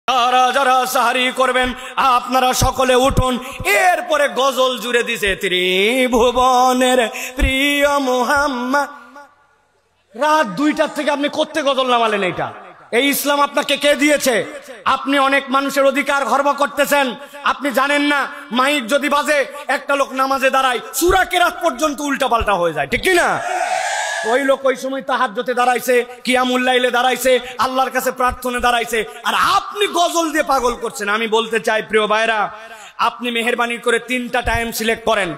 যারা যারা সাহারি করবেন আপনারা সকলে উঠুন। এরপরে গজল জুড়ে দিছে ত্রিভুবনের প্রিয় মুহাম্মদ। রাত 2টার থেকে আপনি করতে গজল নামালেন? এইটা এই ইসলাম আপনাকে কে দিয়েছে? আপনি অনেক মানুষের অধিকার খর্ব করতেছেন। আপনি জানেন না মাইক যদি বাজে একটা লোক নামাজে দাঁড়ায় সূরা কেরাত পর্যন্ত উল্টা পাল্টা হয়ে যায়, ঠিক কি না? ওই লোক ওই সময় তাহাজ্জুদে দাঁড়াইছে, কিয়ামুল লাইলে দাঁড়াইছে, আল্লাহর কাছে প্রার্থনা দাঁড়াইছে, আর আপনি গজল দিয়ে পাগল করছেন। আমি বলতে চাই প্রিয় ভাইরা, আপনি মেহেরবানি করে 3টা টাইম সিলেক্ট করেন।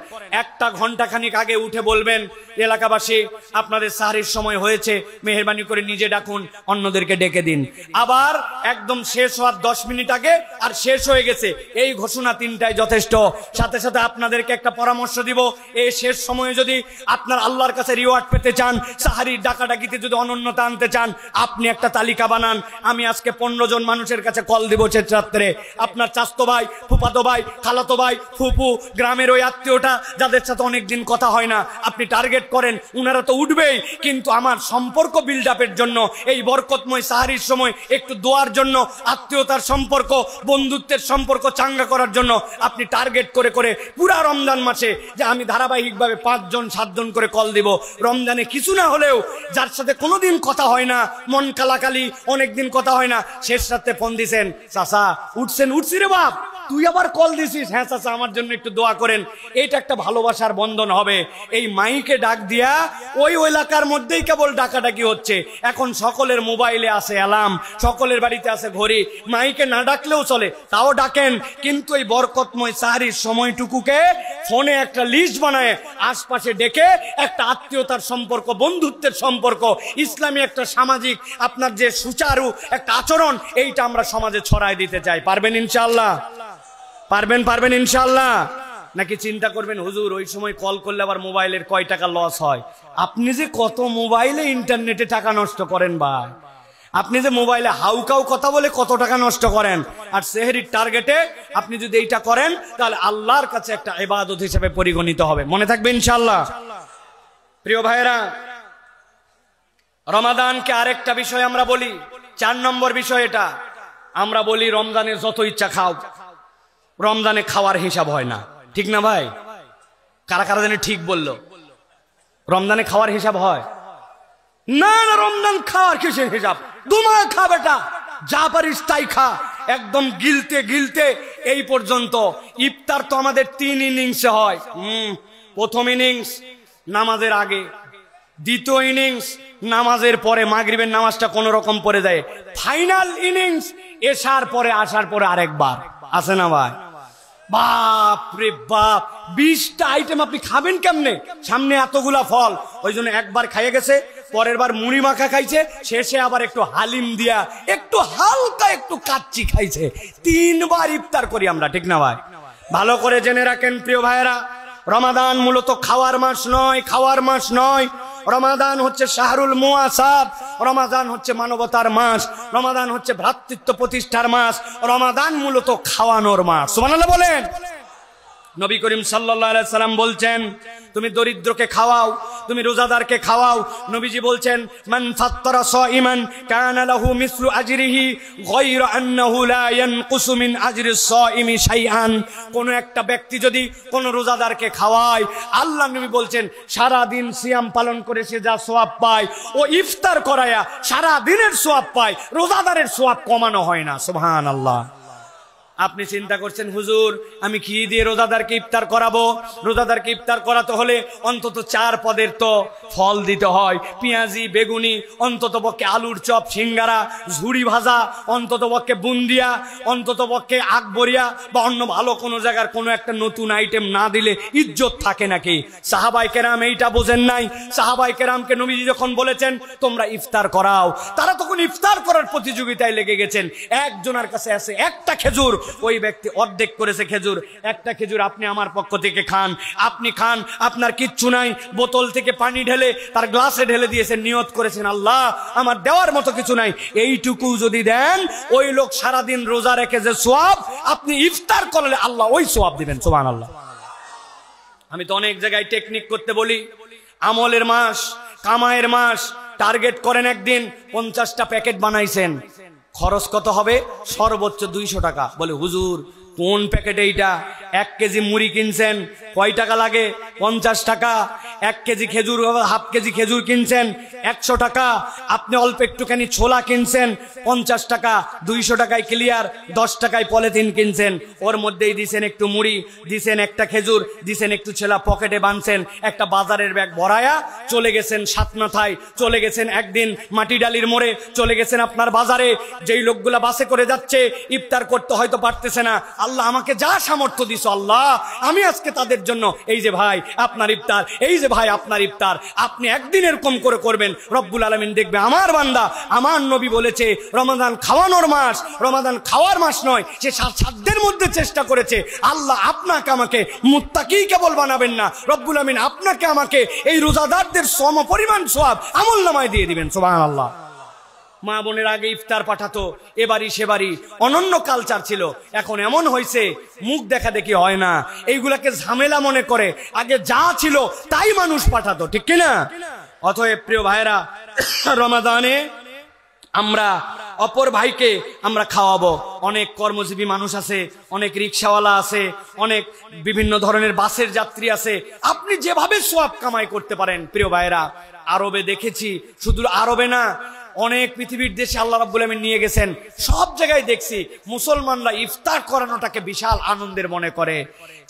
1 ঘন্টা খানিক আগে উঠে বলবেন এলাকাবাসী আপনাদের সাহরির সময় হয়েছে, মেহেরবানি করে নিজে ডাকুন, অন্যদেরকে ডেকে দিন। আবার একদম শেষ হওয়ার 10 মিনিট আগে আর শেষ হয়ে গেছে, এই ঘোষণা 3টাই যথেষ্ট। সাথে সাথে আপনাদেরকে একটা পরামর্শ দিব, এই শেষ সময়ে যদি আপনার আল্লাহর কাছে রিওয়ার্ড পেতে চান, সাহারির ডাকাডাকিতে যদি অনন্যতা আনতে চান, আপনি একটা তালিকা বানান। আমি আজকে 15 জন মানুষের কাছে কল দিব শেষ রাত্রে। আপনার চাচতো ভাই, ফুফাতো ভাই, খালাতো ভাই, ফুপু, গ্রামের ওই আত্মীয়টা যাদের সাথে অনেকদিন কথা হয় না, আপনি টার্গেট করেন। উনারা তো উঠবেই, কিন্তু আমার সম্পর্ক বিল্ড আপের জন্য, এই বরকতময় সাহারির সময় একটু দোয়ার জন্য, আত্মীয়তার সম্পর্ক, বন্ধুত্বের সম্পর্ক চাঙ্গা করার জন্য আপনি টার্গেট করে করে পুরা রমজান মাসে যে আমি ধারাবাহিকভাবে 5 জন 7 জন করে কল দিব। রমজানে কিছু না হলেও যার সাথে কোনোদিন কথা হয় না, মন কালাকালি, অনেকদিন কথা হয় না, শেষ রাতে ফোন দিছেন, চাচা উঠছেন? উঠছি রে বাপ। তুই আবার কল দিছিস? হ্যাঁ চাচা আমার জন্য একটু দোয়া করেন। এটা একটা ভালোবাসার বন্ধন হবে। এই মাইকে ডাক দিয়া ওই এলাকার মধ্যেই কেবল ডাকাডাকি হচ্ছে। এখন সকলের মোবাইলে আছে অ্যালার্ম, সকলের বাড়িতে আছে ঘড়ি, মাইকে না ডাকলেও চলে, তাও ডাকেন। কিন্তু এই বরকতময় সাহারির সময়টুকুকে ফোনে একটা লিস্ট বানায় আশপাশে ডেকে একটা আত্মীয়তার সম্পর্ক, বন্ধুত্বের সম্পর্ক, ইসলামী একটা সামাজিক আপনার যে সুচারু একটা আচরণ, এইটা আমরা সমাজে ছড়ায় দিতে চাই। পারবেন ইনশাআল্লাহ? পারবেন ইনশাআল্লাহ? নাকি চিন্তা করবেন হুজুর ওই সময় কল করলে আবার মোবাইলের কয় টাকা লস হয়? আপনি যে কত মোবাইলে ইন্টারনেটে টাকা নষ্ট করেন ভাই, আপনি যে মোবাইলে হাউকাউ কথা বলে কত টাকা নষ্ট করেন। আর সেহরির টার্গেটে আপনি যদি এইটা করেন তাহলে আল্লাহর কাছে একটা ইবাদত হিসেবে পরিগণিত হবে। মনে থাকবে ইনশাআল্লাহ। প্রিয় ভাইরা, রমাদানকে আরেকটা বিষয় আমরা বলি, 4 নম্বর বিষয় এটা। আমরা বলি রমজানে যত ইচ্ছা খাও, রমজানে খাওয়ার হিসাব হয় না, ঠিক না ভাই? কারা কারা জানে ঠিক বললো? রমজানে খাওয়ার হিসাব হয় না। না, রমজান খাওয়ার কিসের হিসাব? দুমা খা বেটা, যা পারিস তাই খা, একদম গিলতে গিলতে এই পর্যন্ত। ইফতার তো আমাদের 3 ইনিংসে হয়। প্রথম ইনিংস নামাজের আগে, দ্বিতীয় ইনিংস নামাজের পরে, মাগরিবের নামাজটা কোন রকম পড়ে যায়, ফাইনাল ইনিংস এশার পরে, আসার পরে আরেকবার। আছে না ভাই? বাপ রে বাপ, 20টা আইটেম আপনি খাবেন কেমনে? সামনে এতগুলা ফল, ওই জন্য একবার খাইয়ে গেছে, পরের বার মুড়ি মাখা খাইছে, শেষে আবার একটু হালিম দিয়া একটু হালকা একটু কাচ্চি খাইছে। 3 বার ইফতার করি আমরা, ঠিক না ভাই? ভালো করে জেনে রাখেন প্রিয় ভাইয়েরা, রমাদান মূলত খাওয়ার মাস নয়, খাওয়ার মাস নয়। রমাদান হচ্ছে শাহরুল মুআসাত, রমাদান হচ্ছে মানবতার মাস, রমাদান হচ্ছে ভ্রাতৃত্ব প্রতিষ্ঠার মাস, রমাদান মূলত খাওয়ানোর মাস। সুবহানাল্লাহ বলেন। নবী করিম সাল্লাল্লাহু আলাইহি সাল্লাম বলছেন, তুমি দরিদ্রকে খাওয়াও, তুমি রোজাদারকে খাওয়াও। নবীজি বলছেন, মান ফাত্তারা সাইমান কানা লাহু মিসলু আজরিহি গায়রা আন্নাহু লা ইয়ানকুসু মিন আজরিস সাইমি শাইআন। কোন একটা ব্যক্তি যদি কোন রোজাদারকে খাওয়ায়, আল্লাহ নবী বলছেন সারা দিন সিয়াম পালন করে সে যা সওয়াব পায়, ও ইফতার করায়া সারা দিনের সওয়াব পায়, রোজাদারের সওয়াব কমানো হয় না। সুবহানাল্লাহ। আপনি চিন্তা করছেন হুজুর আমি কি দিয়ে রোজাদারকে ইফতার করাবো? রোজাদারকে ইফতার করাতে হলে অন্তত 4 পদের তো ফল দিতে হয়, পেঁয়াজি, বেগুনি, অন্তত পক্ষে আলুর চপ, সিঙ্গারা, ঝুড়ি ভাজা, অন্তত পক্ষে বুন্দিয়া, অন্তত পক্ষে আকবরিয়া বা অন্য ভালো কোনো জায়গার কোনো একটা নতুন আইটেম না দিলে ইজ্জত থাকে নাকি? সাহাবায়ে কেরাম এইটা বোঝেন নাই। সাহাবায়ে কেরামকে নবীজি যখন বলেছেন তোমরা ইফতার করাও, তারা তখন ইফতার করার প্রতিযোগিতায় লেগে গেছেন। একজনের কাছে আছে একটা খেজুর, ওই ব্যক্তি অর্ধেক করেছে খেজুর, একটা খেজুর আপনি আমার পক্ষ থেকে খান। আপনি খান, আপনার কিচ্ছু নাই, বোতল থেকে পানি ঢেলে তার গ্লাসে ঢেলে দিয়েছেন, নিয়ত করেছেন আল্লাহ আমার দেওয়ার মতো কিছু নাই, এইটুকু যদি দেন, ওই লোক সারাদিন রোজা রেখে যে সওয়াব, আপনি ইফতার করলে আল্লাহ ওই সওয়াব দিবেন। সুবহানাল্লাহ। আমি তো অনেক জায়গায় টেকনিক করতে বলি, আমলের মাস, কামায়ের মাস, টার্গেট করেন একদিন 50টা প্যাকেট বানাইছেন, খরচ কত হবে? সর্বোচ্চ 200 টাকা। বলে হুজুর কোন প্যাকেটে এইটা? 1 কেজি মুড়ি কিনছেন কয় টাকা লাগে? 50 টাকা। 1 কেজি খেজুর, হাফ কেজি খেজুর কিনছেন 100 টাকা। আপনি অল্প একটুখানি ছোলা কিনছেন 50 টাকা। 200 টাকায় ক্লিয়ার। 10 টাকায় পলিথিন কিনছেন, ওর মধ্যেই দিছেন একটু মুড়ি, দিছেন একটা খেজুর, দিছেন একটু ছোলা, পকেটে বাঁধছেন, একটা বাজারের ব্যাগ ভরায়া চলে গেছেন সাতমাথায়, চলে গেছেন একদিন মাটিডালির মোড়ে, চলে গেছেন আপনার বাজারে। যেই লোকগুলা বাসে করে যাচ্ছে ইফতার করতে হয়তো পারতেছে না, আল্লাহ আমাকে যা সামর্থ্য দিছো আল্লাহ আমি আজকে তাদের জন্য এই যে ভাই আপনার ইফতার, এই যে ভাই আপনার ইফতার, আপনি একদিন এরকম করে করবেন, রব্বুল আলামিন দেখবে আমার বান্দা, আমার নবী বলেছে রমাদান খাওয়ানোর মাস, রমাদান খাওয়ার মাস নয়, সে সাধ্যের মধ্যে চেষ্টা করেছে। আল্লাহ আপনাকে আমাকে মুত্তাকি কেবল বানাবেন না, রব্বুল আলামিন আপনাকে আমাকে এই রোজাদারদের সম পরিমাণ সওয়াব আমলনামায় দিয়ে দিবেন। সুবহানাল্লাহ। মা বোনের আগে ইফতার পাঠাতো, এবারই সেবারই অনন্য কালচার ছিল। এখন এমন হয়েছে মুখ দেখা দেখি হয় না, এইগুলাকে ঝামেলা মনে করে আগে যা ছিল তাই মানুষ পাঠাতো, ঠিক কিনা? অতএব প্রিয় ভাইরা, রমাদানে আমরা অপর ভাইকে আমরা খাওয়াবো। অনেক কর্মজীবী মানুষ আছে, অনেক রিক্সাওয়ালা আছে, অনেক বিভিন্ন ধরনের বাসের যাত্রী আছে, আপনি যেভাবে সওয়াব কামাই করতে পারেন। প্রিয় ভাইরা, আরবে দেখেছি, শুধু আরবে না অনেক পৃথিবীর দেশে আল্লাহ রাব্বুল আলামিন নিয়ে গেছেন, সব জায়গায় দেখছি মুসলমানরা ইফতার করানোটাকে বিশাল আনন্দের মনে করে।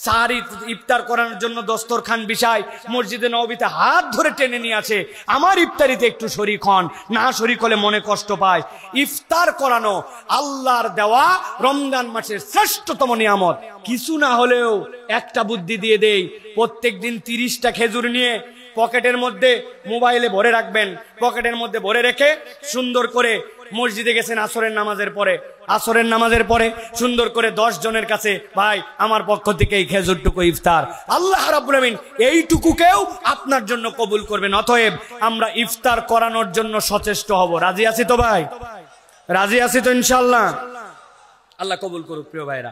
সাহারি ইফতার করানোর জন্য দস্তরখান বিছায়, মসজিদে নববীতে হাত ধরে টেনে নিয়ে আসে, আমার ইফতারিতে একটু শরীক হন, না শরীক হলে মনে কষ্ট পায়। ইফতার করানো আল্লাহর দেওয়া রমজান মাসের শ্রেষ্ঠতম নিয়ামত। কিছু না হলেও একটা বুদ্ধি দিয়ে দেই, প্রত্যেক দিন 30টা খেজুর নিয়ে পকেটের মধ্যে মোবাইলে ভরে রাখবেন, পকেটের মধ্যে ভরে রেখে সুন্দর করে মসজিদে গেছেন আসরের নামাজের পরে সুন্দর করে 10 জনের কাছে, ভাই আমার পক্ষ থেকে এই খেজুরটুকু ইফতার, আল্লাহ রাব্বুল আলামিন এইটুকুকেও আপনার জন্য কবুল করবেন। অতএব আমরা ইফতার করানোর জন্য সচেষ্ট হব। রাজি আছি তো ভাই? রাজি আছি তো ইনশাআল্লাহ? আল্লাহ কবুল করুক প্রিয় ভাইরা।